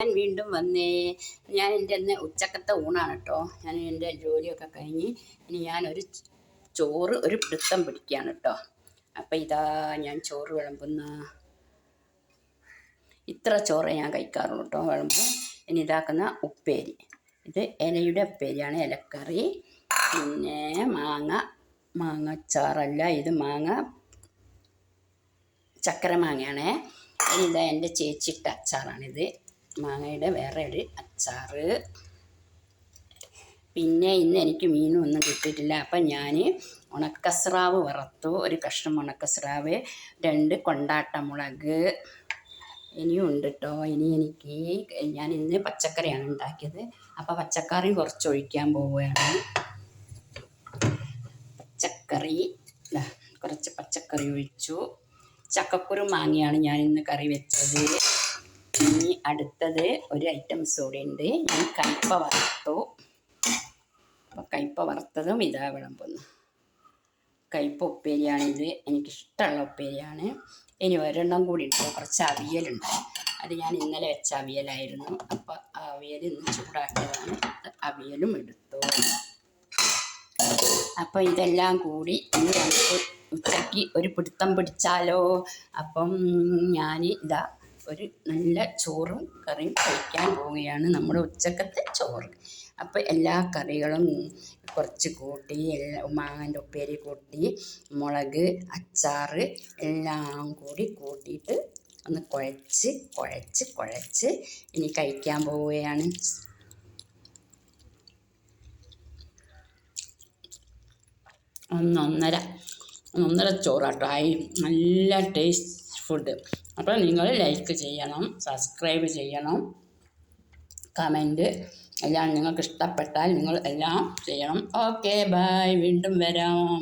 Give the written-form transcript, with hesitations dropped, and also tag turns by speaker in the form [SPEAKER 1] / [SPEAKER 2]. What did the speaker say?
[SPEAKER 1] ഞാൻ വീണ്ടും വന്നേ. ഞാൻ എൻ്റെ അന്ന് ഉച്ചക്കത്തെ ഊണാണ് കേട്ടോ. ഞാൻ എൻ്റെ ജോലിയൊക്കെ കഴിഞ്ഞ് ഇനി ഞാനൊരു ചോറ് ഒരു പിടുത്തം പിടിക്കുകയാണ് കേട്ടോ. അപ്പം ഇതാ ഞാൻ ചോറ് വിളമ്പുന്ന ഇത്ര ചോറ് ഞാൻ കഴിക്കാറുള്ളൂ കേട്ടോ. വിളമ്പും ഇനി ഇതാക്കുന്ന ഉപ്പേരി, ഇത് ഇലയുടെ ഉപ്പേരിയാണ്, ഇലക്കറി. പിന്നെ മാങ്ങ അച്ചാറല്ല, ഇത് ചക്കര മാങ്ങയാണേ. ഇനി ഇതാ എൻ്റെ ചേച്ചിട്ട അച്ചാറാണിത്, മാങ്ങയുടെ വേറെ ഒരു അച്ചാറ്. പിന്നെ ഇന്ന് എനിക്ക് മീനും ഒന്നും കിട്ടിയിട്ടില്ല. അപ്പം ഞാൻ ഉണക്കസ്രാവ് വറുത്തു, ഒരു കഷ്ണം ഉണക്കസ്രാവ്, 2 കൊണ്ടാട്ട മുളക് ഇനിയും ഉണ്ട് കേട്ടോ. ഞാൻ ഇന്ന് പച്ചക്കറിയാണ് ഉണ്ടാക്കിയത്. അപ്പം പച്ചക്കറി കുറച്ച് ഒഴിക്കാൻ പോവുകയാണ്. കുറച്ച് പച്ചക്കറി ഒഴിച്ചു. ചക്കക്കുരു മാങ്ങയാണ് ഞാൻ ഇന്ന് കറി വെച്ചത്. ഇനി അടുത്തത് ഒരു ഐറ്റംസ് കൂടി ഉണ്ട്. ഞാൻ കയ്പ വറുത്തു. അപ്പോൾ കയ്പ വറുത്തതും ഇതാ വിളമ്പുന്നു. കയ്പ ഉപ്പേരിയാണിത്, എനിക്കിഷ്ടമുള്ള ഉപ്പേരിയാണ്. ഇനി ഒരെണ്ണം കൂടി ഉണ്ട്, കുറച്ച് അവിയലുണ്ട്. അത് ഞാൻ ഇന്നലെ വെച്ച അവിയലായിരുന്നു. അപ്പോൾ ആ അവിയൽ ഇന്ന് ചൂടാക്കിയതാണ്. അവിയലും എടുത്തു. അപ്പോൾ ഇതെല്ലാം കൂടി ഇന്ന് നമുക്ക് ഉച്ചയ്ക്ക് ഒരു പിടുത്തം പിടിച്ചാലോ. അപ്പം ഞാൻ ഇതാ ഒരു നല്ല ചോറും കറിയും കഴിക്കാൻ പോവുകയാണ്, നമ്മുടെ ഉച്ചക്കത്തെ ചോറ്. അപ്പോൾ എല്ലാ കറികളും കുറച്ച് കൂട്ടി, മാങ്ങൻ്റെ ഉപ്പേരി കൂട്ടി, മുളക്, അച്ചാറ് എല്ലാം കൂടി കൂട്ടിയിട്ട് ഒന്ന് കുഴച്ച് ഇനി കഴിക്കാൻ പോവുകയാണ്. ഒന്നര ചോറാട്ടോ ആയി. നല്ല ടേസ്റ്റ് ഫുഡ്. അപ്പോൾ നിങ്ങൾ ലൈക്ക് ചെയ്യണം, സബ്സ്ക്രൈബ് ചെയ്യണം, കമൻറ്റ് എല്ലാം നിങ്ങൾക്ക് ഇഷ്ടപ്പെട്ടാൽ നിങ്ങൾ എല്ലാം ചെയ്യണം. ഓക്കെ, ബൈ, വീണ്ടും വരാം.